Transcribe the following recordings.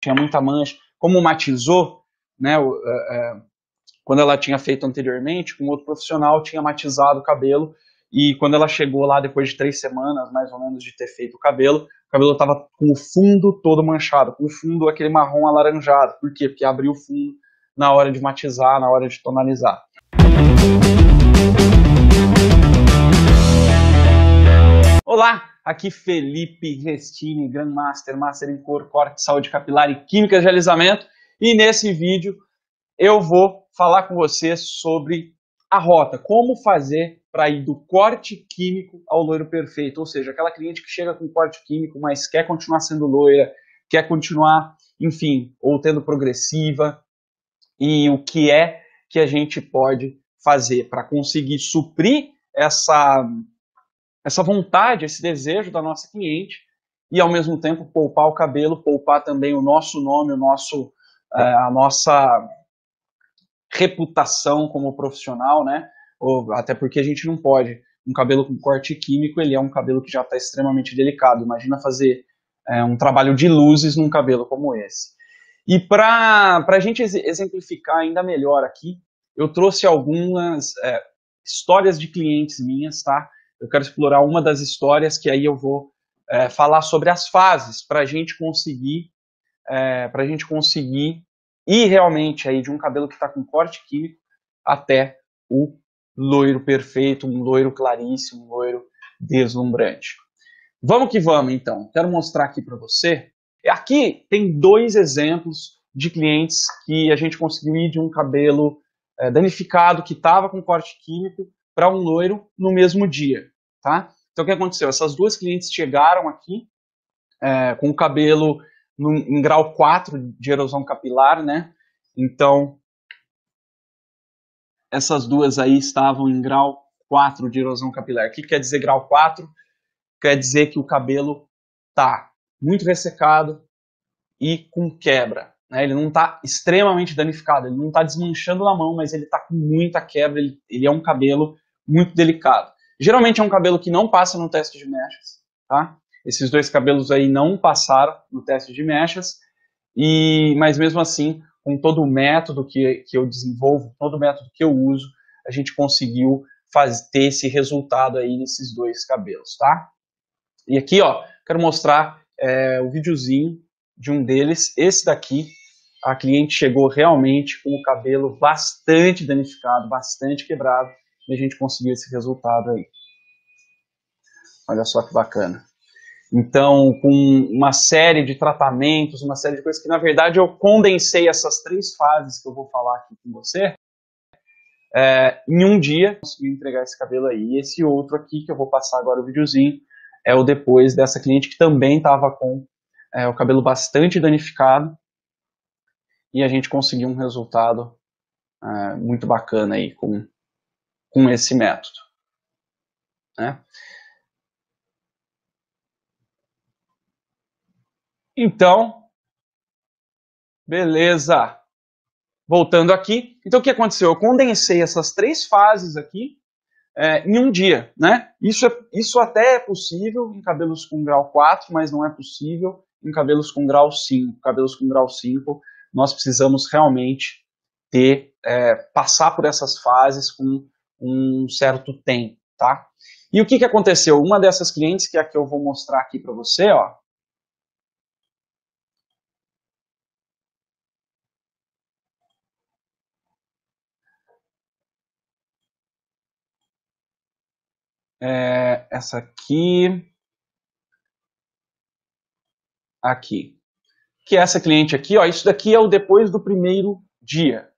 tinha muita mancha. Como matizou, né, quando ela tinha feito anteriormente, com outro profissional, tinha matizado o cabelo, e quando ela chegou lá, depois de 3 semanas, mais ou menos, de ter feito o cabelo estava com o fundo todo manchado, com o fundo aquele marrom alaranjado. Por quê? Porque abriu o fundo na hora de matizar, na hora de tonalizar. Olá, aqui Felipe Restini, Grandmaster, Master em Cor, Corte, Saúde Capilar e Química de Alisamento, e nesse vídeo eu vou falar com você sobre a rota, como fazer para ir do corte químico ao loiro perfeito, ou seja, aquela cliente que chega com corte químico, mas quer continuar sendo loira, quer continuar, enfim, ou tendo progressiva, e o que é que a gente pode fazer para conseguir suprir essa vontade, esse desejo da nossa cliente e, ao mesmo tempo, poupar o cabelo, poupar também o nosso nome, a nossa reputação como profissional, né? Até porque a gente não pode. Um cabelo com corte químico, ele é um cabelo que já está extremamente delicado. Imagina fazer um trabalho de luzes num cabelo como esse. E para a gente exemplificar ainda melhor aqui, eu trouxe algumas histórias de clientes minhas, tá? Eu quero explorar uma das histórias que aí eu vou falar sobre as fases para a gente conseguir ir realmente aí de um cabelo que está com corte químico até o loiro perfeito, um loiro claríssimo, um loiro deslumbrante. Vamos que vamos, então. Quero mostrar aqui para você. Aqui tem 2 exemplos de clientes que a gente conseguiu ir de um cabelo danificado, que estava com corte químico, para um loiro no mesmo dia, tá? Então, o que aconteceu? Essas 2 clientes chegaram aqui com o cabelo em grau 4 de erosão capilar, né? Então, essas 2 aí estavam em grau 4 de erosão capilar. O que quer dizer grau 4? Quer dizer que o cabelo está muito ressecado e com quebra, né? Ele não está extremamente danificado, ele não está desmanchando na mão, mas ele está com muita quebra, ele é um cabelo muito delicado. Geralmente é um cabelo que não passa no teste de mechas, tá? Esses 2 cabelos aí não passaram no teste de mechas, mas mesmo assim, com todo o método que eu desenvolvo, todo o método que eu uso, a gente conseguiu ter esse resultado aí nesses 2 cabelos, tá? E aqui, ó, quero mostrar o videozinho de um deles. Esse daqui, a cliente chegou realmente com o cabelo bastante danificado, bastante quebrado, e a gente conseguiu esse resultado aí. Olha só que bacana. Então, com uma série de tratamentos, uma série de coisas que, na verdade, eu condensei essas 3 fases que eu vou falar aqui com você, em um dia, consegui entregar esse cabelo aí. E esse outro aqui, que eu vou passar agora o videozinho, é o depois dessa cliente que também estava com o cabelo bastante danificado, e a gente conseguiu um resultado muito bacana aí com esse método, né? Então, beleza. Voltando aqui, então o que aconteceu? Eu condensei essas 3 fases aqui em um dia, né? Isso até é possível em cabelos com grau 4, mas não é possível em cabelos com grau 5. Cabelos com grau 5, nós precisamos realmente passar por essas fases com um certo tempo, tá? E o que aconteceu? Uma dessas clientes, que é a que eu vou mostrar aqui para você, ó, essa aqui, que é essa cliente aqui, ó, isso daqui é o depois do primeiro dia,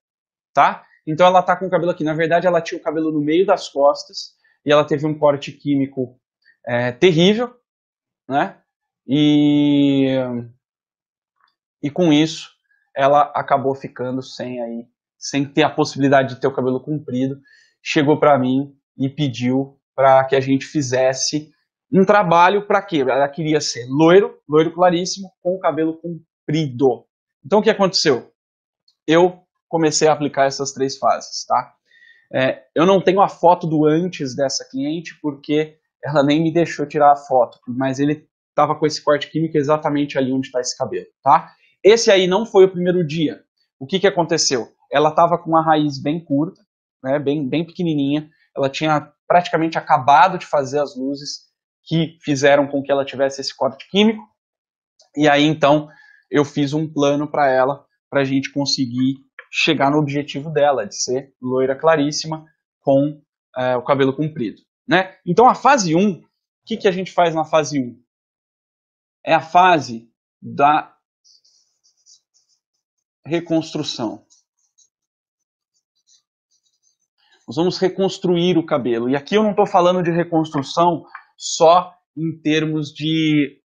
tá? Então ela tá com o cabelo aqui, na verdade ela tinha o cabelo no meio das costas e ela teve um corte químico terrível, né? E com isso ela acabou ficando sem ter a possibilidade de ter o cabelo comprido. Chegou para mim e pediu para que a gente fizesse um trabalho para quê? Ela queria ser loiro claríssimo, com o cabelo comprido. Então o que aconteceu? Eu comecei a aplicar essas 3 fases, tá? Eu não tenho a foto do antes dessa cliente, porque ela nem me deixou tirar a foto, mas ele estava com esse corte químico exatamente ali onde está esse cabelo, tá? Esse aí não foi o primeiro dia. O que aconteceu? Ela estava com uma raiz bem curta, né, bem pequenininha. Ela tinha praticamente acabado de fazer as luzes que fizeram com que ela tivesse esse corte químico. E aí, então, eu fiz um plano para ela, para a gente conseguir chegar no objetivo dela, de ser loira claríssima com o cabelo comprido. Né? Então, a fase 1, o que a gente faz na fase 1? É a fase da reconstrução. Nós vamos reconstruir o cabelo. E aqui eu não estou falando de reconstrução só em termos de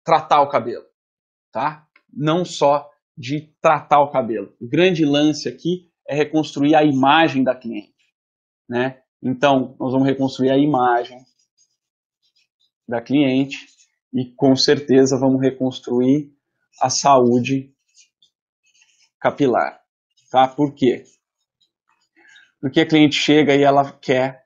tratar o cabelo, tá? Não só de tratar o cabelo. O grande lance aqui é reconstruir a imagem da cliente, né? Então, nós vamos reconstruir a imagem da cliente e, com certeza, vamos reconstruir a saúde capilar, tá? Por quê? Porque a cliente chega e ela quer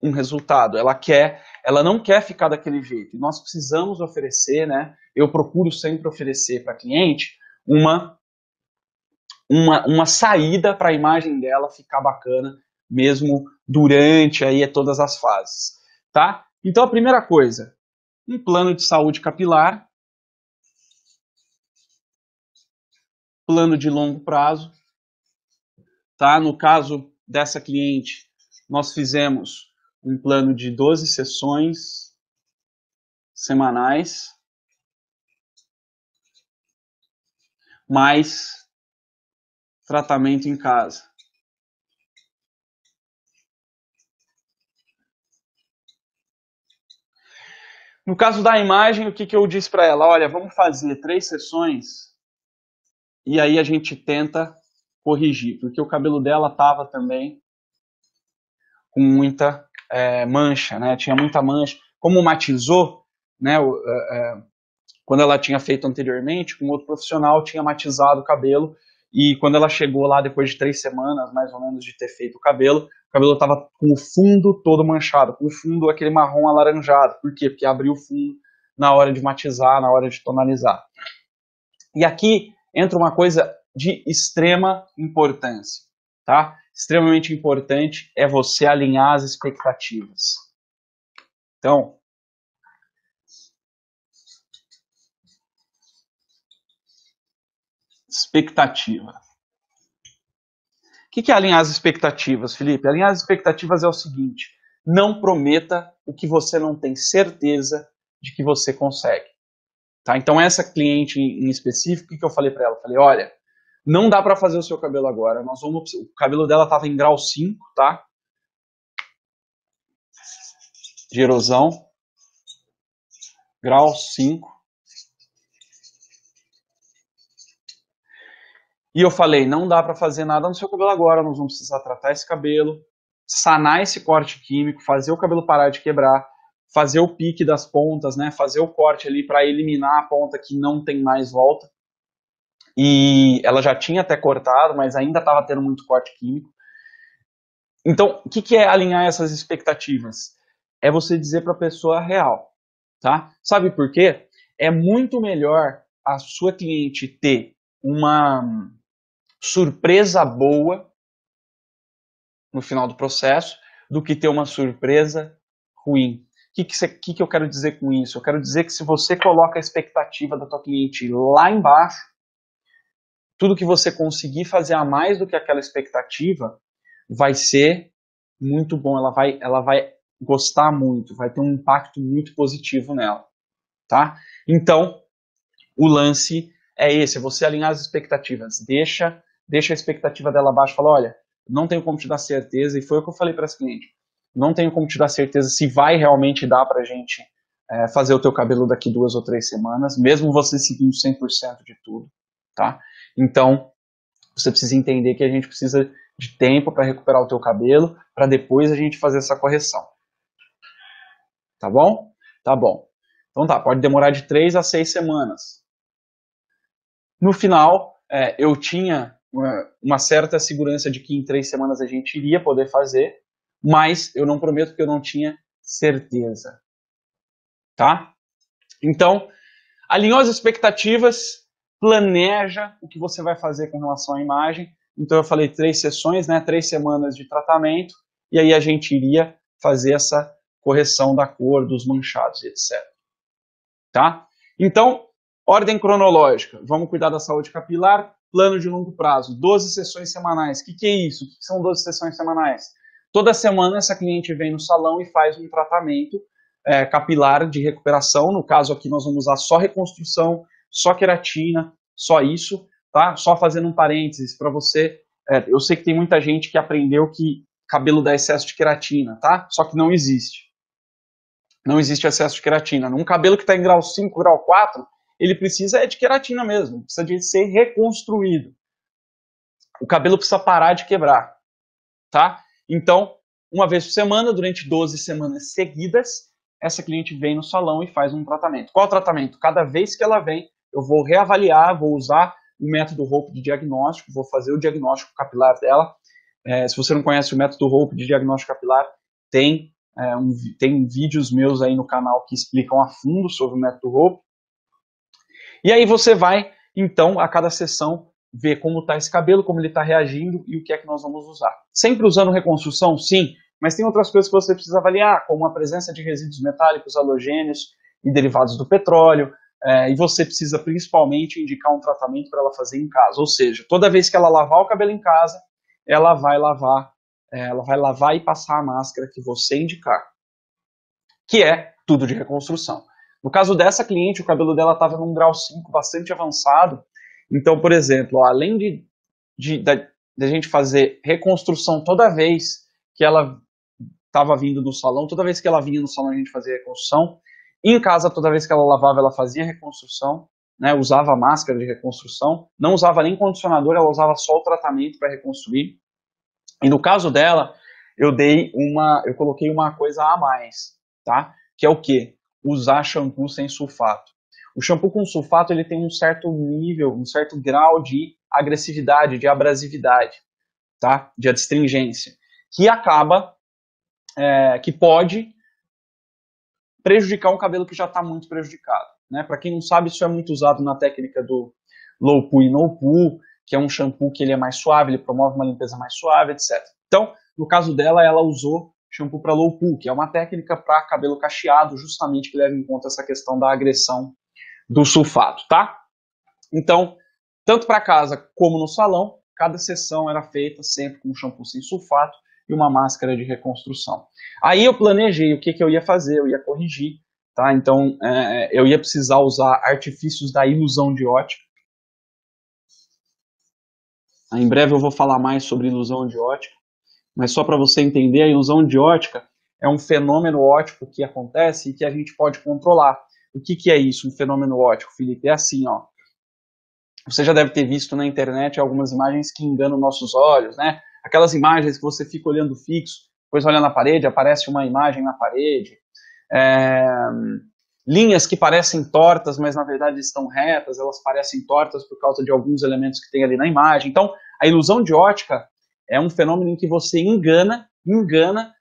um resultado, ela não quer ficar daquele jeito. E nós precisamos oferecer, né? Eu procuro sempre oferecer para a cliente uma saída para a imagem dela ficar bacana, mesmo durante aí todas as fases, tá? Então a primeira coisa, um plano de saúde capilar, plano de longo prazo, tá? No caso dessa cliente, nós fizemos um plano de 12 sessões semanais, mais tratamento em casa. No caso da imagem, o que eu disse para ela? Olha, vamos fazer 3 sessões e aí a gente tenta corrigir, porque o cabelo dela estava também com muita mancha, né? Tinha muita mancha. Como matizou, né? Quando ela tinha feito anteriormente, com outro profissional, tinha matizado o cabelo, e quando ela chegou lá, depois de 3 semanas, mais ou menos, de ter feito o cabelo estava com o fundo todo manchado, com o fundo aquele marrom alaranjado. Por quê? Porque abriu o fundo na hora de matizar, na hora de tonalizar. E aqui entra uma coisa de extrema importância, tá? Extremamente importante é você alinhar as expectativas. Então, expectativa. O que é alinhar as expectativas, Felipe? Alinhar as expectativas é o seguinte: não prometa o que você não tem certeza de que você consegue. Tá? Então, essa cliente em específico, o que eu falei para ela? Eu falei, olha, não dá para fazer o seu cabelo agora. O cabelo dela estava em grau 5, tá? De erosão. Grau 5. E eu falei, não dá para fazer nada no seu cabelo agora, nós vamos precisar tratar esse cabelo, sanar esse corte químico, fazer o cabelo parar de quebrar, fazer o pique das pontas, né? Fazer o corte ali para eliminar a ponta que não tem mais volta. E ela já tinha até cortado, mas ainda estava tendo muito corte químico. Então, o que é alinhar essas expectativas? É você dizer para a pessoa a real, tá? Sabe por quê? É muito melhor a sua cliente ter uma surpresa boa no final do processo do que ter uma surpresa ruim. O que eu quero dizer com isso? Eu quero dizer que se você coloca a expectativa da tua cliente lá embaixo, tudo que você conseguir fazer a mais do que aquela expectativa vai ser muito bom. Ela vai gostar muito, vai ter um impacto muito positivo nela, tá? Então, o lance é esse, é você alinhar as expectativas. Deixa a expectativa dela abaixo, fala, olha, não tenho como te dar certeza, e foi o que eu falei para esse cliente, não tenho como te dar certeza se vai realmente dar pra gente fazer o teu cabelo daqui 2 ou 3 semanas, mesmo você seguindo 100% de tudo, tá? Então, você precisa entender que a gente precisa de tempo para recuperar o teu cabelo, para depois a gente fazer essa correção. Tá bom? Tá bom. Então tá, pode demorar de 3 a 6 semanas. No final, eu tinha uma certa segurança de que em 3 semanas a gente iria poder fazer, mas eu não prometo que eu não tinha certeza. Tá? Então, alinhou as expectativas, planeja o que você vai fazer com relação à imagem. Então eu falei 3 sessões, né, 3 semanas de tratamento, e aí a gente iria fazer essa correção da cor, dos manchados, etc. Tá? Então, ordem cronológica, vamos cuidar da saúde capilar, plano de longo prazo, 12 sessões semanais. O que é isso? O que são 12 sessões semanais? Toda semana essa cliente vem no salão e faz um tratamento capilar de recuperação. No caso aqui nós vamos usar só reconstrução, só queratina, só isso, tá? Só fazendo um parênteses para você, eu sei que tem muita gente que aprendeu que cabelo dá excesso de queratina, tá? Só que não existe. Não existe excesso de queratina. Um cabelo que está em grau 5, grau 4, ele precisa de queratina mesmo, precisa de ser reconstruído. O cabelo precisa parar de quebrar, tá? Então, uma vez por semana, durante 12 semanas seguidas, essa cliente vem no salão e faz um tratamento. Qual tratamento? Cada vez que ela vem, eu vou reavaliar, vou usar o método Hope de diagnóstico, vou fazer o diagnóstico capilar dela. Se você não conhece o método Hope de diagnóstico capilar, tem vídeos meus aí no canal que explicam a fundo sobre o método Hope. E aí você vai, então, a cada sessão, ver como está esse cabelo, como ele está reagindo e o que é que nós vamos usar. Sempre usando reconstrução, sim, mas tem outras coisas que você precisa avaliar, como a presença de resíduos metálicos, halogênios e derivados do petróleo, e você precisa principalmente indicar um tratamento para ela fazer em casa. Ou seja, toda vez que ela lavar o cabelo em casa, ela vai lavar e passar a máscara que você indicar, que é tudo de reconstrução. No caso dessa cliente, o cabelo dela estava num grau 5 bastante avançado. Então, por exemplo, além de a gente fazer reconstrução toda vez que ela estava vindo do salão, toda vez que ela vinha no salão a gente fazia reconstrução. Em casa, toda vez que ela lavava, ela fazia reconstrução, né, usava máscara de reconstrução, não usava nem condicionador, ela usava só o tratamento para reconstruir. E no caso dela, eu coloquei uma coisa a mais, tá? Que é o quê? Usar shampoo sem sulfato. O shampoo com sulfato ele tem um certo nível, um certo grau de agressividade, de abrasividade, tá? De adstringência, que que pode prejudicar um cabelo que já está muito prejudicado, né? Para quem não sabe, isso é muito usado na técnica do low poo e no poo, que é um shampoo que ele é mais suave, ele promove uma limpeza mais suave, etc. Então, no caso dela, ela usou shampoo para low poo, que é uma técnica para cabelo cacheado, justamente que leva em conta essa questão da agressão do sulfato, tá? Então, tanto para casa como no salão, cada sessão era feita sempre com shampoo sem sulfato e uma máscara de reconstrução. Aí eu planejei o que eu ia fazer, eu ia corrigir, tá? Então, eu ia precisar usar artifícios da ilusão de ótica. Em breve eu vou falar mais sobre ilusão de ótica, mas só para você entender, a ilusão de ótica é um fenômeno óptico que acontece e que a gente pode controlar. O que é isso, um fenômeno óptico, Felipe? É assim, ó. Você já deve ter visto na internet algumas imagens que enganam nossos olhos, né? Aquelas imagens que você fica olhando fixo, depois olha na parede, aparece uma imagem na parede. Linhas que parecem tortas, mas na verdade estão retas, elas parecem tortas por causa de alguns elementos que tem ali na imagem. Então, a ilusão de ótica é um fenômeno em que você engana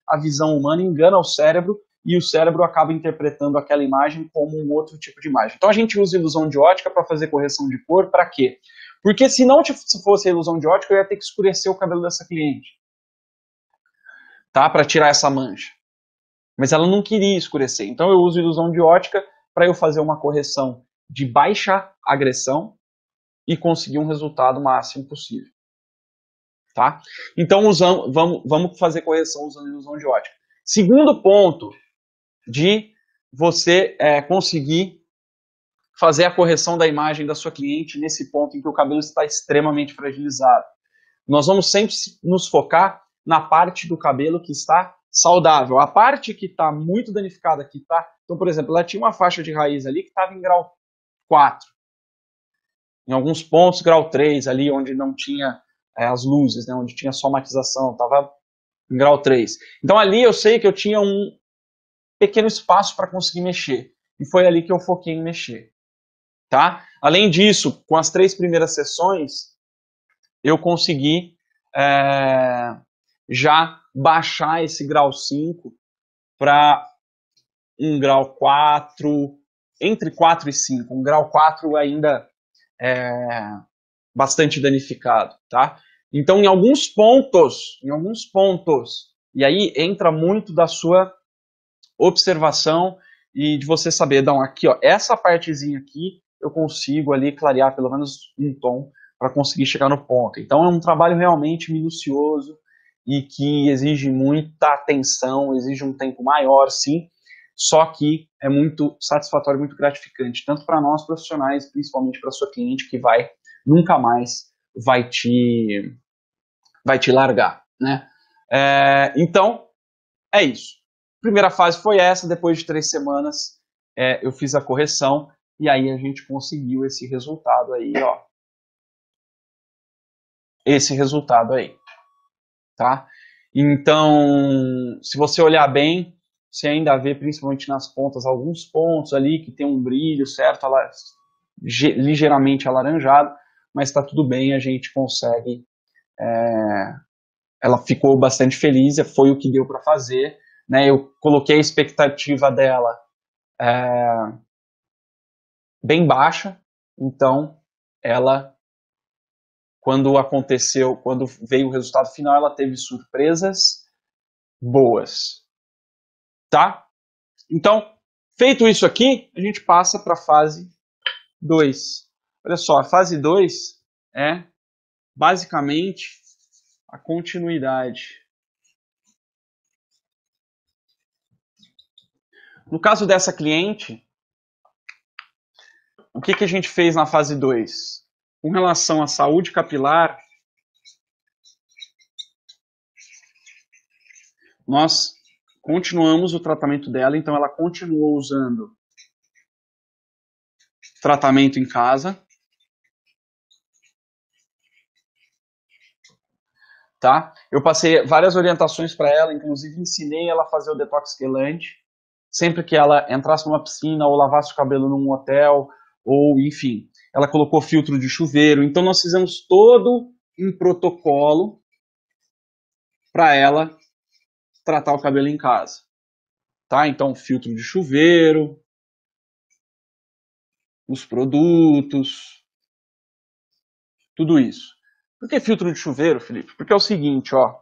a visão humana, engana o cérebro, e o cérebro acaba interpretando aquela imagem como um outro tipo de imagem. Então a gente usa ilusão de ótica para fazer correção de cor, para quê? Porque se não fosse a ilusão de ótica, eu ia ter que escurecer o cabelo dessa cliente, tá? Para tirar essa mancha. Mas ela não queria escurecer, então eu uso ilusão de ótica para eu fazer uma correção de baixa agressão e conseguir um resultado máximo possível. Tá? Então vamos fazer correção usando ilusão de ótica. Segundo ponto de você conseguir fazer a correção da imagem da sua cliente nesse ponto em que o cabelo está extremamente fragilizado. Nós vamos sempre nos focar na parte do cabelo que está saudável. A parte que está muito danificada, que está... Então, por exemplo, ela tinha uma faixa de raiz ali que estava em grau 4. Em alguns pontos, grau 3, ali onde não tinha as luzes, né, onde tinha só matização, estava em grau 3. Então ali eu sei que eu tinha um pequeno espaço para conseguir mexer. E foi ali que eu foquei em mexer. Tá? Além disso, com as 3 primeiras sessões, eu consegui já baixar esse grau 5 para um grau 4, entre 4 e 5. Um grau 4 ainda bastante danificado, tá? Então, em alguns pontos, e aí entra muito da sua observação e de você saber, não, aqui, ó, essa partezinha aqui, eu consigo ali clarear pelo menos um tom para conseguir chegar no ponto. Então, é um trabalho realmente minucioso e que exige muita atenção, exige um tempo maior, sim, só que é muito satisfatório, muito gratificante, tanto para nós profissionais, principalmente para sua cliente, que nunca mais vai te largar, né? Então, é isso. Primeira fase foi essa, depois de 3 semanas eu fiz a correção e aí a gente conseguiu esse resultado aí, ó. Esse resultado aí, tá? Então, se você olhar bem, você ainda vê, principalmente nas pontas, alguns pontos ali que tem um brilho, certo? Ligeiramente alaranjado, mas está tudo bem, a gente consegue. Ela ficou bastante feliz, foi o que deu para fazer, né? Eu coloquei a expectativa dela bem baixa, então ela, quando veio o resultado final, ela teve surpresas boas, tá? Então, feito isso aqui, a gente passa para a fase 2. Olha só, a fase 2 é basicamente a continuidade. No caso dessa cliente, o que a gente fez na fase 2? Com relação à saúde capilar, nós continuamos o tratamento dela, então ela continuou usando tratamento em casa, tá? Eu passei várias orientações para ela, inclusive ensinei ela a fazer o detox quelante, sempre que ela entrasse numa piscina ou lavasse o cabelo num hotel, ou enfim, ela colocou filtro de chuveiro, então nós fizemos todo um protocolo para ela tratar o cabelo em casa, tá? Então, filtro de chuveiro, os produtos, tudo isso. Por que filtro de chuveiro, Felipe? Porque é o seguinte, ó,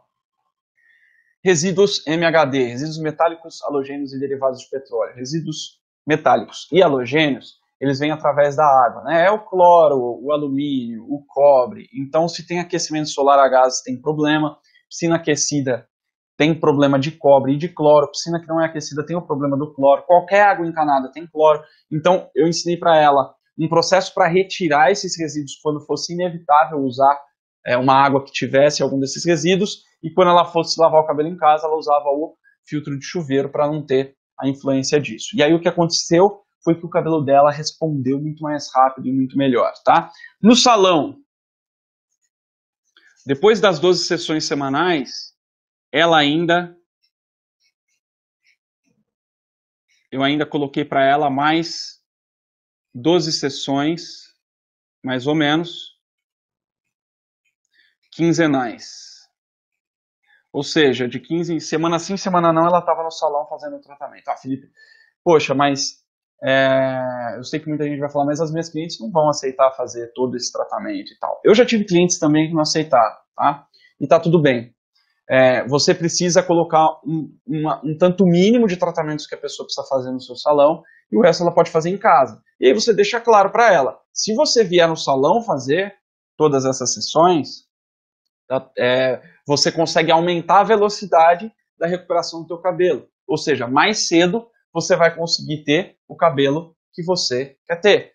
resíduos MHD, resíduos metálicos, halogênios e derivados de petróleo. Resíduos metálicos e halogênios, eles vêm através da água, né? É o cloro, o alumínio, o cobre. Então, se tem aquecimento solar a gás, tem problema. Piscina aquecida tem problema de cobre e de cloro. Piscina que não é aquecida tem o problema do cloro. Qualquer água encanada tem cloro. Então, eu ensinei para ela um processo para retirar esses resíduos quando fosse inevitável usar uma água que tivesse algum desses resíduos, e quando ela fosse lavar o cabelo em casa, ela usava o filtro de chuveiro para não ter a influência disso. E aí o que aconteceu foi que o cabelo dela respondeu muito mais rápido e muito melhor, tá? No salão, depois das 12 sessões semanais, eu ainda coloquei para ela mais 12 sessões, mais ou menos, quinzenais. Ou seja, de 15 semana sim, semana não, ela estava no salão fazendo o tratamento. Ah, Felipe, poxa, mas eu sei que muita gente vai falar, mas as minhas clientes não vão aceitar fazer todo esse tratamento e tal. Eu já tive clientes também que não aceitaram, tá? E tá tudo bem. Você precisa colocar um tanto mínimo de tratamentos que a pessoa precisa fazer no seu salão e o resto ela pode fazer em casa. E aí você deixa claro para ela, se você vier no salão fazer todas essas sessões, você consegue aumentar a velocidade da recuperação do teu cabelo. Ou seja, mais cedo você vai conseguir ter o cabelo que você quer ter.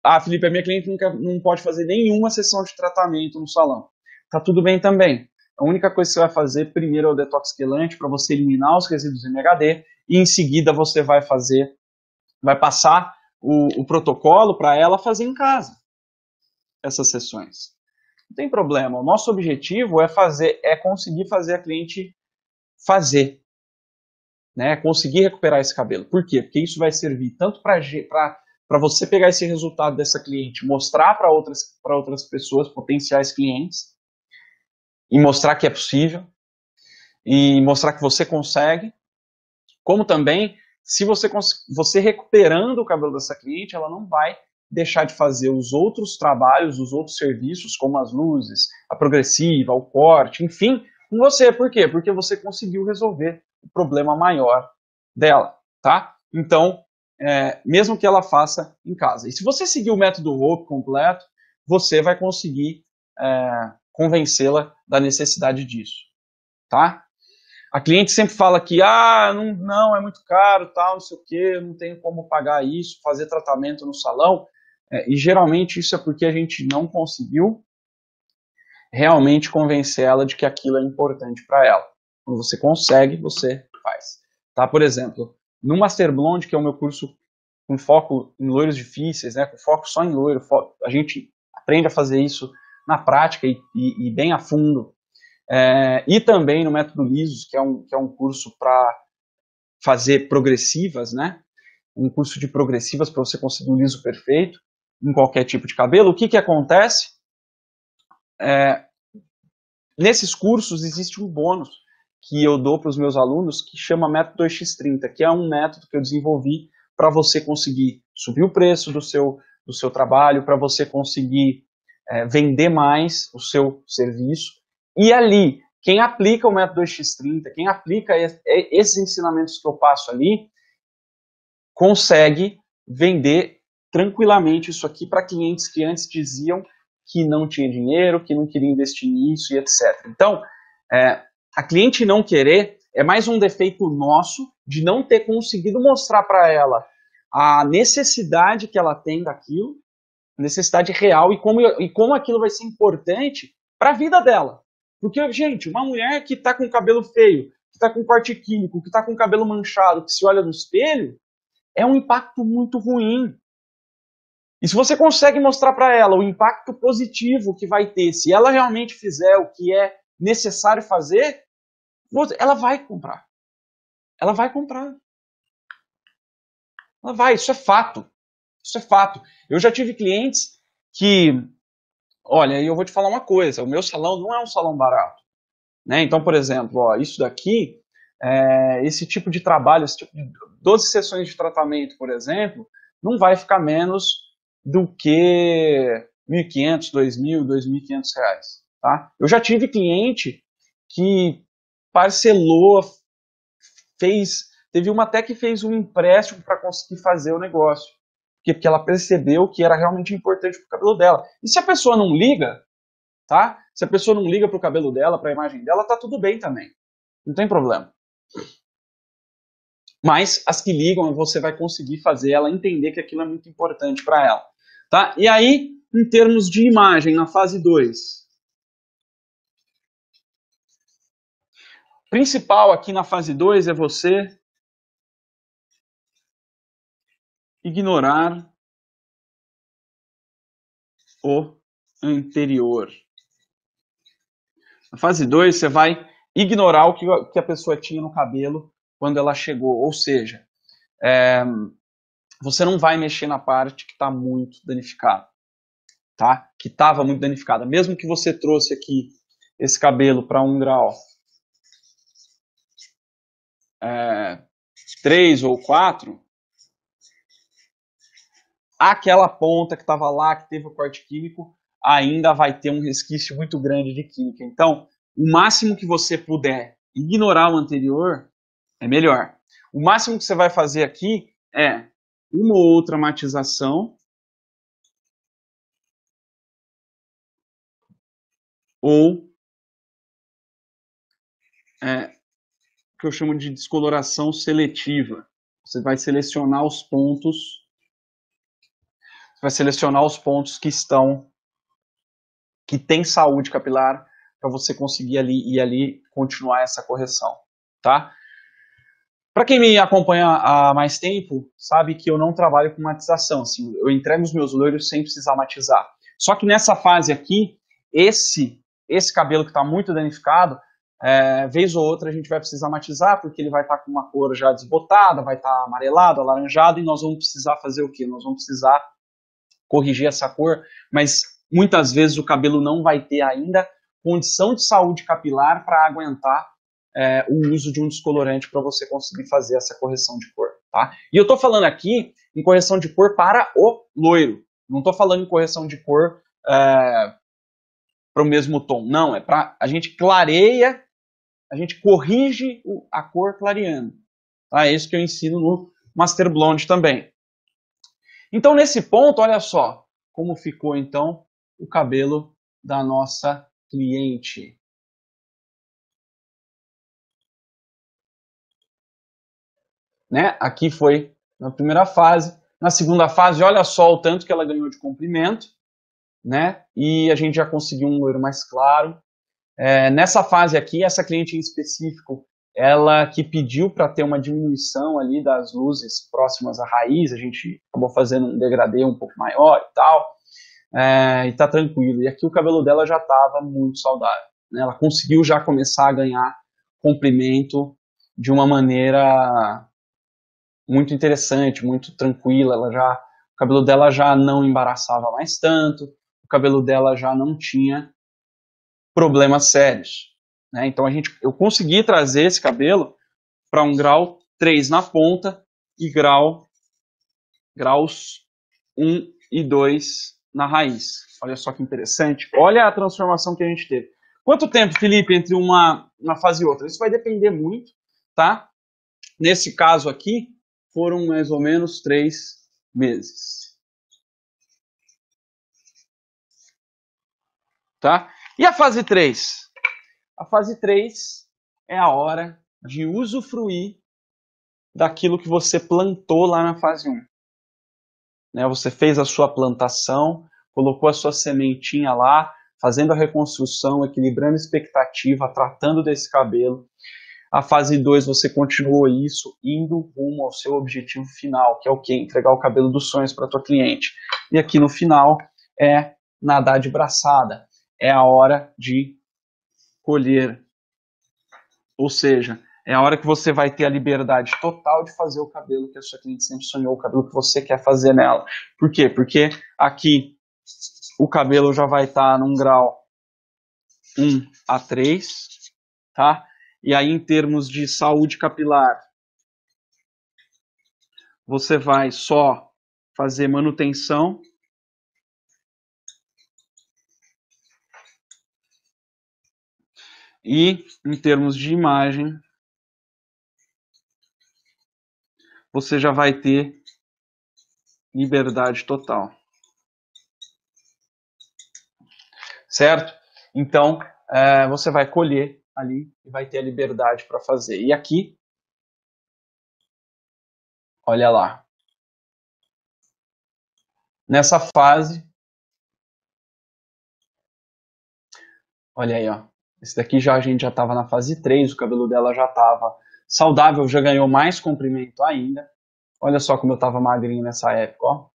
Ah, Felipe, a minha cliente não pode fazer nenhuma sessão de tratamento no salão. Tá tudo bem também. A única coisa que você vai fazer primeiro é o detox quelante para você eliminar os resíduos MHD e em seguida você vai passar o protocolo para ela fazer em casa essas sessões. Não tem problema. O nosso objetivo é conseguir fazer a cliente fazer, né? Conseguir recuperar esse cabelo. Por quê? Porque isso vai servir tanto para você pegar esse resultado dessa cliente, mostrar para outras pessoas, potenciais clientes, e mostrar que é possível, e mostrar que você consegue, como também, se você recuperando o cabelo dessa cliente, ela não vai deixar de fazer os outros trabalhos, os outros serviços, como as luzes, a progressiva, o corte, enfim, com você. Por quê? Porque você conseguiu resolver o problema maior dela, tá? Então, mesmo que ela faça em casa. E se você seguir o método Hope completo, você vai conseguir convencê-la da necessidade disso, tá? A cliente sempre fala que, não, é muito caro, tal, não sei o quê, eu não tenho como pagar isso, fazer tratamento no salão, e geralmente isso é porque a gente não conseguiu realmente convencer ela de que aquilo é importante para ela. Quando você consegue, você faz. Tá? Por exemplo, no Master Blonde, que é o meu curso com foco em loiros difíceis, né, com foco só em loiro, a gente aprende a fazer isso na prática e bem a fundo. E também no Método Lisos, que é um curso para fazer progressivas, né? Um curso de progressivas para você conseguir um liso perfeito em qualquer tipo de cabelo. O que acontece? Nesses cursos existe um bônus que eu dou para os meus alunos que chama Método 2x30, que é um método que eu desenvolvi para você conseguir subir o preço do seu trabalho, para você conseguir vender mais o seu serviço. E ali, quem aplica o método 2x30, quem aplica esses ensinamentos que eu passo ali, consegue vender tranquilamente isso aqui para clientes que antes diziam que não tinha dinheiro, que não queria investir nisso e etc. Então, a cliente não querer é mais um defeito nosso de não ter conseguido mostrar para ela a necessidade que ela tem daquilo, necessidade real e como aquilo vai ser importante para a vida dela. Porque, gente, uma mulher que está com cabelo feio, que está com corte químico, que está com cabelo manchado, que se olha no espelho, é um impacto muito ruim. E se você consegue mostrar para ela o impacto positivo que vai ter, se ela realmente fizer o que é necessário fazer, ela vai comprar. Ela vai comprar. Ela vai, isso é fato. Isso é fato. Eu já tive clientes que, olha, eu vou te falar uma coisa, o meu salão não é um salão barato. Né? Então, por exemplo, isso daqui, esse tipo de trabalho, esse tipo de 12 sessões de tratamento, por exemplo, não vai ficar menos do que R$1.500, R$2.000, R$2.500. Tá? Eu já tive cliente que parcelou, teve uma até que fez um empréstimo para conseguir fazer o negócio, porque ela percebeu que era realmente importante para o cabelo dela. E se a pessoa não liga, tá? Se a pessoa não liga para o cabelo dela, para a imagem dela, tá tudo bem também. Não tem problema. Mas as que ligam, você vai conseguir fazer ela entender que aquilo é muito importante para ela. Tá? E aí, em termos de imagem, na fase 2. O principal aqui na fase 2 é você ignorar o anterior. Na fase 2, você vai ignorar o que a pessoa tinha no cabelo quando ela chegou. Ou seja, você não vai mexer na parte que está muito danificada. Tá? Que estava muito danificada. Mesmo que você trouxe aqui esse cabelo para 1 grau 3 ou 4, aquela ponta que estava lá, que teve o corte químico, ainda vai ter um resquício muito grande de química. Então, o máximo que você puder ignorar o anterior é melhor. O máximo que você vai fazer aqui é uma ou outra matização ou que eu chamo de descoloração seletiva. Você vai selecionar os pontos, que têm saúde capilar para você conseguir ir ali continuar essa correção, tá? Para quem me acompanha há mais tempo, sabe que eu não trabalho com matização, assim, eu entrego os meus loiros sem precisar matizar. Só que nessa fase aqui, esse cabelo que está muito danificado, vez ou outra a gente vai precisar matizar, porque ele vai estar com uma cor já desbotada, vai estar amarelado, alaranjado, e nós vamos precisar fazer o quê? Nós vamos precisar corrigir essa cor, mas muitas vezes o cabelo não vai ter ainda condição de saúde capilar para aguentar o uso de um descolorante para você conseguir fazer essa correção de cor. Tá? E eu estou falando aqui em correção de cor para o loiro. Não estou falando em correção de cor para o mesmo tom. Não, é para a gente clareia, a gente corrige a cor clareando. Tá? É isso que eu ensino no Master Blonde também. Então, nesse ponto, olha só como ficou, então, o cabelo da nossa cliente. Né? Aqui foi na primeira fase. Na segunda fase, olha só o tanto que ela ganhou de comprimento, né? E a gente já conseguiu um loiro mais claro. Nessa fase aqui, essa cliente em específico, ela que pediu para ter uma diminuição ali das luzes próximas à raiz, a gente acabou fazendo um degradê um pouco maior e tal, e tá tranquilo. E aqui o cabelo dela já estava muito saudável, né? Ela conseguiu já começar a ganhar comprimento de uma maneira muito interessante, muito tranquila. O cabelo dela já não embaraçava mais tanto, o cabelo dela já não tinha problemas sérios, né? Então eu consegui trazer esse cabelo para um grau 3 na ponta e graus 1 e 2 na raiz. Olha só que interessante. Olha a transformação que a gente teve. Quanto tempo, Felipe, entre uma fase e outra? Isso vai depender muito, tá? Nesse caso aqui, foram mais ou menos 3 meses. Tá? E a fase 3? A fase 3 é a hora de usufruir daquilo que você plantou lá na fase 1. Né? Você fez a sua plantação, colocou a sua sementinha lá, fazendo a reconstrução, equilibrando a expectativa, tratando desse cabelo. A fase 2 você continuou isso, indo rumo ao seu objetivo final, que é o quê? Entregar o cabelo dos sonhos para a tua cliente. E aqui no final é nadar de braçada. É a hora de colher. Ou seja, é a hora que você vai ter a liberdade total de fazer o cabelo que a sua cliente sempre sonhou, o cabelo que você quer fazer nela. Por quê? Porque aqui o cabelo já vai estar num grau 1 a 3, tá? E aí, em termos de saúde capilar, você vai só fazer manutenção. E, em termos de imagem, você já vai ter liberdade total. Certo? Então, você vai colher ali e vai ter a liberdade para fazer. E aqui, olha lá. Nessa fase, olha aí, ó. Esse daqui a gente já estava na fase 3, o cabelo dela já estava saudável, já ganhou mais comprimento ainda. Olha só como eu estava magrinho nessa época, ó.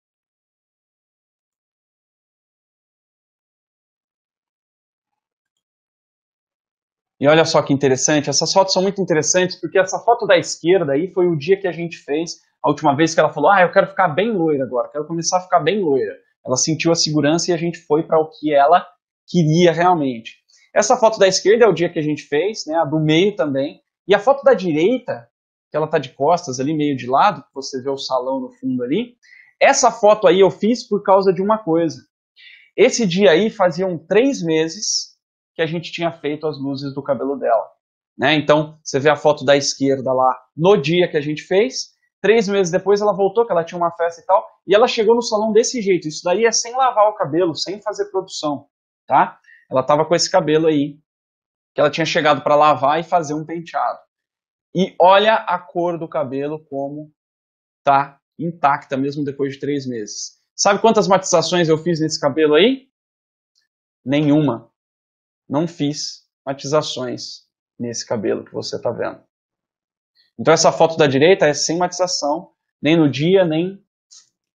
E olha só que interessante, essas fotos são muito interessantes, porque essa foto da esquerda aí foi o dia que a gente fez, a última vez que ela falou, eu quero ficar bem loira agora, quero começar a ficar bem loira. Ela sentiu a segurança e a gente foi para o que ela queria realmente. Essa foto da esquerda é o dia que a gente fez, né, a do meio também, e a foto da direita, que ela tá de costas ali, meio de lado, que você vê o salão no fundo ali, essa foto aí eu fiz por causa de uma coisa. Esse dia aí faziam 3 meses que a gente tinha feito as luzes do cabelo dela. Né? Então, você vê a foto da esquerda lá no dia que a gente fez, 3 meses depois ela voltou, que ela tinha uma festa e tal, e ela chegou no salão desse jeito. Isso daí é sem lavar o cabelo, sem fazer produção, tá? Ela estava com esse cabelo aí, que ela tinha chegado para lavar e fazer um penteado. E olha a cor do cabelo como tá intacta, mesmo depois de 3 meses. Sabe quantas matizações eu fiz nesse cabelo aí? Nenhuma. Não fiz matizações nesse cabelo que você está vendo. Então essa foto da direita é sem matização, nem no dia, nem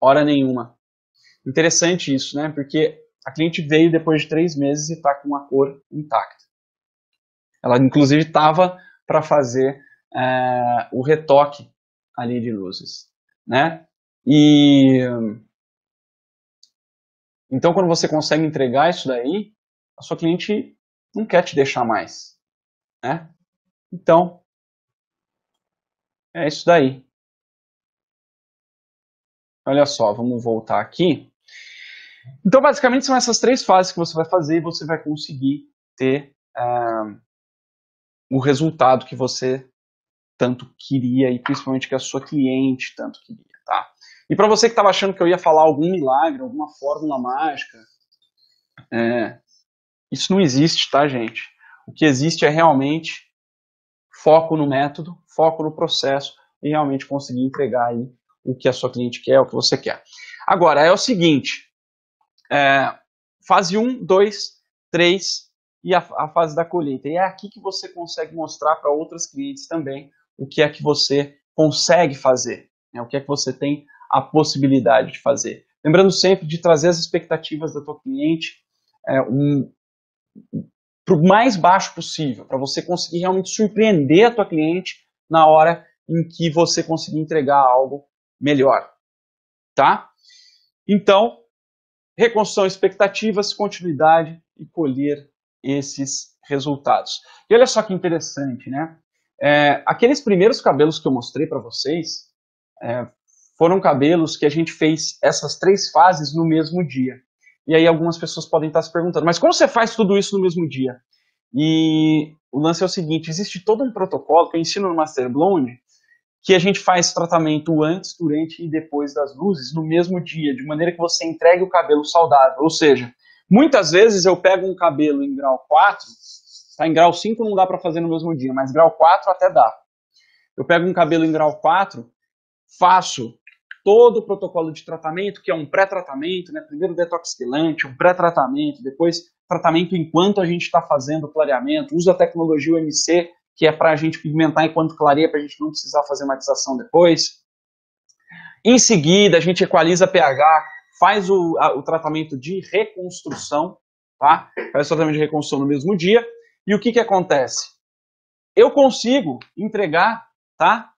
hora nenhuma. Interessante isso, né? Porque a cliente veio depois de 3 meses e está com uma cor intacta. Ela, inclusive, estava para fazer o retoque ali de luzes, né? E então, quando você consegue entregar isso daí, a sua cliente não quer te deixar mais, né? Então, é isso daí. Olha só, vamos voltar aqui. Então, basicamente, são essas 3 fases que você vai fazer e você vai conseguir ter o resultado que você tanto queria e principalmente que a sua cliente tanto queria, tá? E para você que estava achando que eu ia falar algum milagre, alguma fórmula mágica, isso não existe, tá, gente? O que existe é realmente foco no método, foco no processo e realmente conseguir entregar aí o que a sua cliente quer, o que você quer. Agora, é o seguinte, fase 1, 2, 3 e a fase da colheita. E é aqui que você consegue mostrar para outras clientes também o que é que você consegue fazer, né? O que é que você tem a possibilidade de fazer. Lembrando sempre de trazer as expectativas da tua cliente para o mais baixo possível, para você conseguir realmente surpreender a tua cliente na hora em que você conseguir entregar algo melhor, tá? Então, reconstrução de expectativas, continuidade e colher esses resultados. E olha só que interessante, né? Aqueles primeiros cabelos que eu mostrei para vocês foram cabelos que a gente fez essas 3 fases no mesmo dia. E aí algumas pessoas podem estar se perguntando, mas como você faz tudo isso no mesmo dia? E o lance é o seguinte, existe todo um protocolo que eu ensino no Master Blonde, que a gente faz tratamento antes, durante e depois das luzes no mesmo dia, de maneira que você entregue o cabelo saudável. Ou seja, muitas vezes eu pego um cabelo em grau 4, tá? Em grau 5 não dá para fazer no mesmo dia, mas grau 4 até dá. Eu pego um cabelo em grau 4, faço todo o protocolo de tratamento, que é um pré-tratamento, né? Primeiro detox quelante, um pré-tratamento, depois tratamento enquanto a gente está fazendo o clareamento, uso a tecnologia UMC, que é para a gente pigmentar enquanto clareia, para a gente não precisar fazer matização depois. Em seguida, a gente equaliza pH, faz o tratamento de reconstrução, tá? Faz o tratamento de reconstrução no mesmo dia. E o que acontece? Eu consigo entregar, tá?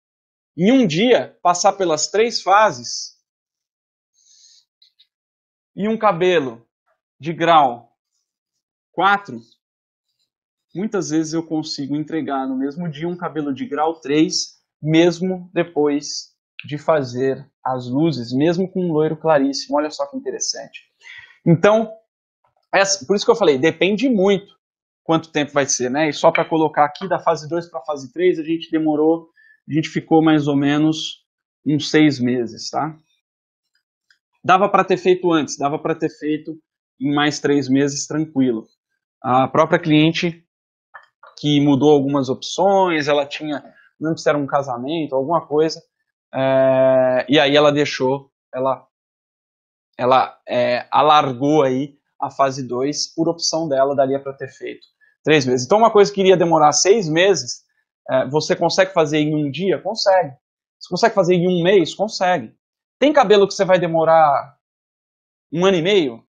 Em um dia, passar pelas 3 fases e um cabelo de grau 4, muitas vezes eu consigo entregar no mesmo dia um cabelo de grau 3, mesmo depois de fazer as luzes, mesmo com um loiro claríssimo. Olha só que interessante. Então, por isso que eu falei, depende muito quanto tempo vai ser, né? E só para colocar aqui, da fase 2 para a fase 3, a gente ficou mais ou menos uns 6 meses, tá? Dava para ter feito antes, dava para ter feito em mais 3 meses tranquilo. A própria cliente que mudou algumas opções, ela tinha, não sei se era um casamento, alguma coisa, e aí ela deixou, ela alargou aí a fase 2, por opção dela, daria para ter feito 3 meses. Então uma coisa que iria demorar 6 meses, você consegue fazer em um dia? Consegue. Você consegue fazer em um mês? Consegue. Tem cabelo que você vai demorar 1 ano e meio?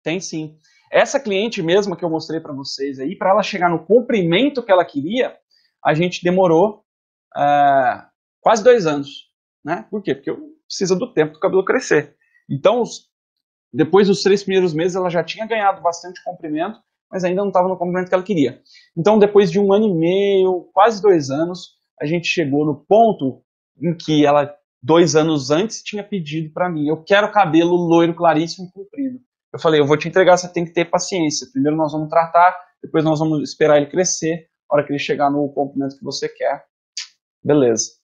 Tem sim. Essa cliente mesma que eu mostrei para vocês aí, para ela chegar no comprimento que ela queria, a gente demorou quase 2 anos. Né? Por quê? Porque precisa do tempo do cabelo crescer. Então, depois dos 3 primeiros meses, ela já tinha ganhado bastante comprimento, mas ainda não estava no comprimento que ela queria. Então, depois de 1 ano e meio, quase 2 anos, a gente chegou no ponto em que ela, 2 anos antes, tinha pedido para mim, eu quero cabelo loiro, claríssimo e comprido. Eu falei, eu vou te entregar, você tem que ter paciência. Primeiro nós vamos tratar, depois nós vamos esperar ele crescer. A hora que ele chegar no comprimento que você quer, beleza.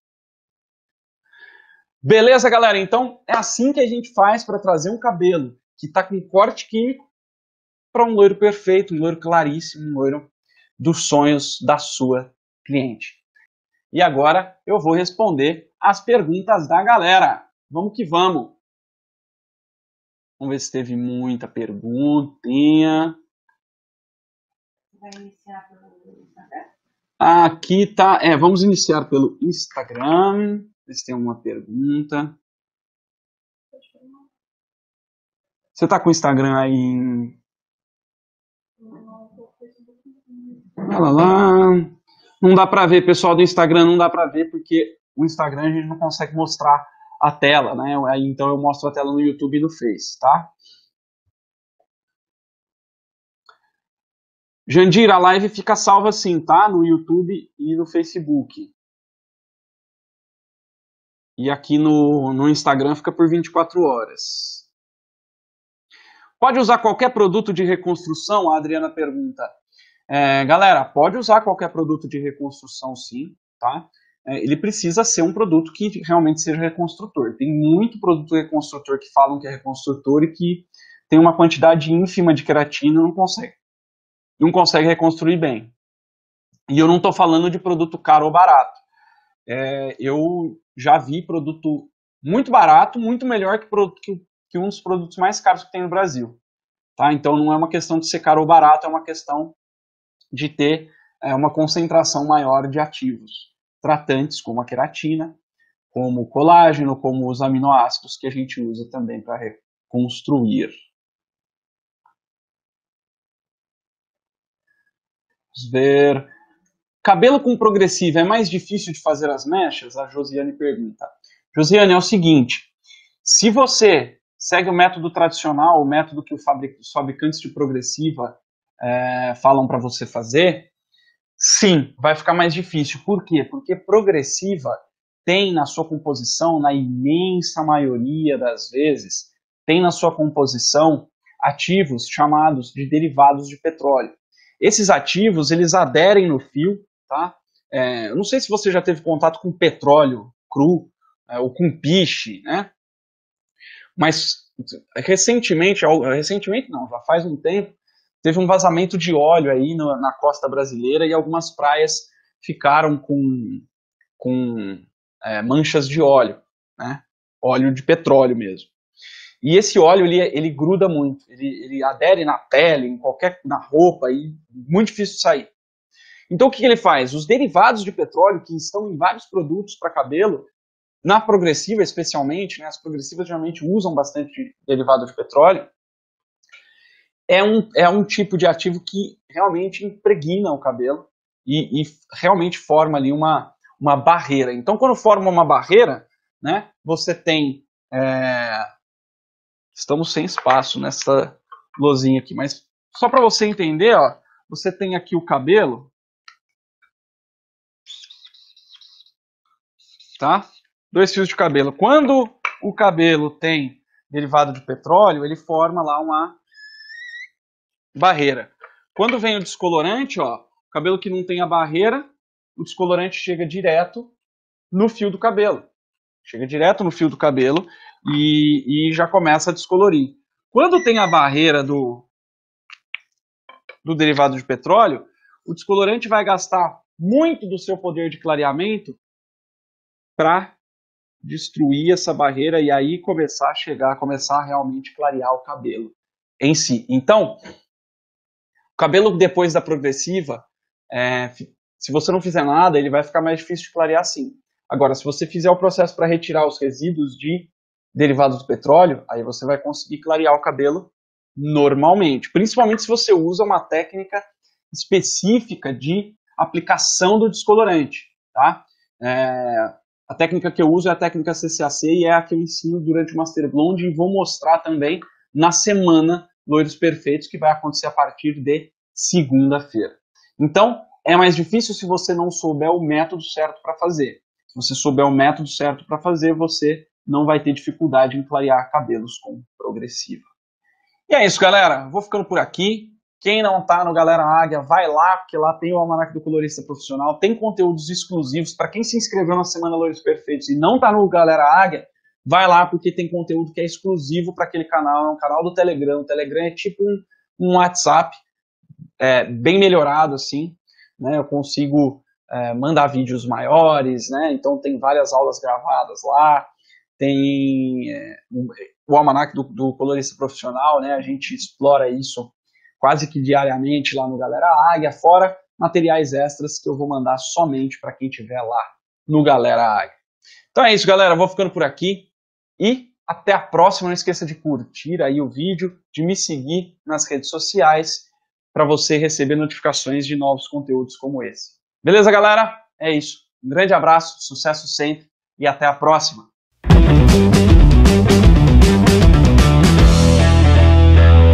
Beleza, galera? Então, é assim que a gente faz para trazer um cabelo que está com corte químico para um loiro perfeito, um loiro claríssimo, um loiro dos sonhos da sua cliente. E agora eu vou responder as perguntas da galera. Vamos que vamos. Vamos ver se teve muita perguntinha. Vai iniciar pelo Instagram? Aqui tá. Vamos iniciar pelo Instagram. Ver se tem uma pergunta. Você tá com o Instagram aí em. Olha lá. Não dá pra ver, pessoal do Instagram, não dá pra ver, porque o Instagram a gente não consegue mostrar a tela, né? Então eu mostro a tela no YouTube e no Face, tá? Jandir, a live fica salva sim, tá? No YouTube e no Facebook. E aqui no Instagram fica por 24 horas. Pode usar qualquer produto de reconstrução? A Adriana pergunta. Galera, pode usar qualquer produto de reconstrução, sim, tá? Ele precisa ser um produto que realmente seja reconstrutor. Tem muito produto reconstrutor que falam que é reconstrutor e que tem uma quantidade ínfima de queratina e não consegue reconstruir bem. E eu não estou falando de produto caro ou barato. Eu já vi produto muito barato, muito melhor que um dos produtos mais caros que tem no Brasil. Tá? Então não é uma questão de ser caro ou barato, é uma questão de ter uma concentração maior de ativos tratantes, como a queratina, como o colágeno, como os aminoácidos que a gente usa também para reconstruir. Vamos ver. Cabelo com progressiva é mais difícil de fazer as mechas? A Josiane pergunta. Josiane, é o seguinte, se você segue o método tradicional, o método que os fabricantes de progressiva falam para você fazer, sim, vai ficar mais difícil. Por quê? Porque progressiva tem na sua composição, na imensa maioria das vezes, tem na sua composição ativos chamados de derivados de petróleo. Esses ativos, eles aderem no fio, tá? Eu não sei se você já teve contato com petróleo cru, ou com piche, né? Mas recentemente não, já faz um tempo, teve um vazamento de óleo aí na costa brasileira e algumas praias ficaram com manchas de óleo, né? Óleo de petróleo mesmo. E esse óleo, ele gruda muito, ele adere na pele, na roupa, e muito difícil de sair. Então o que ele faz? Os derivados de petróleo, que estão em vários produtos para cabelo, na progressiva especialmente, né, as progressivas geralmente usam bastante derivado de petróleo, é um tipo de ativo que realmente impregna o cabelo e realmente forma ali uma barreira. Então, quando forma uma barreira, né, você tem... Estamos sem espaço nessa lozinha aqui, mas só para você entender, ó, você tem aqui o cabelo, tá? 2 fios de cabelo. Quando o cabelo tem derivado de petróleo, ele forma lá uma barreira. Quando vem o descolorante, ó, o cabelo que não tem a barreira, o descolorante chega direto no fio do cabelo. Chega direto no fio do cabelo e já começa a descolorir. Quando tem a barreira do derivado de petróleo, o descolorante vai gastar muito do seu poder de clareamento para destruir essa barreira e aí começar a realmente clarear o cabelo em si. Então, o cabelo depois da progressiva, se você não fizer nada, ele vai ficar mais difícil de clarear sim. Agora, se você fizer o processo para retirar os resíduos de derivados do petróleo, aí você vai conseguir clarear o cabelo normalmente. Principalmente se você usa uma técnica específica de aplicação do descolorante, tá? A técnica que eu uso é a técnica CCAC e é a que eu ensino durante o Master Blonde e vou mostrar também na semana Loiros Perfeitos, que vai acontecer a partir de segunda-feira. Então, é mais difícil se você não souber o método certo para fazer. Se você souber o método certo para fazer, você não vai ter dificuldade em clarear cabelos com progressiva. E é isso, galera. Vou ficando por aqui. Quem não tá no Galera Águia, vai lá, porque lá tem o Almanac do Colorista Profissional, tem conteúdos exclusivos. Para quem se inscreveu na Semana Loiros Perfeitos e não tá no Galera Águia, vai lá, porque tem conteúdo que é exclusivo para aquele canal, é um canal do Telegram. O Telegram é tipo um WhatsApp, bem melhorado, assim, né? Eu consigo mandar vídeos maiores, né? Então tem várias aulas gravadas lá, tem o Almanac do Colorista Profissional, né? A gente explora isso quase que diariamente lá no Galera Águia, fora materiais extras que eu vou mandar somente para quem estiver lá no Galera Águia. Então é isso, galera. Eu vou ficando por aqui e até a próxima. Não esqueça de curtir aí o vídeo, de me seguir nas redes sociais para você receber notificações de novos conteúdos como esse. Beleza, galera? É isso. Um grande abraço, sucesso sempre e até a próxima.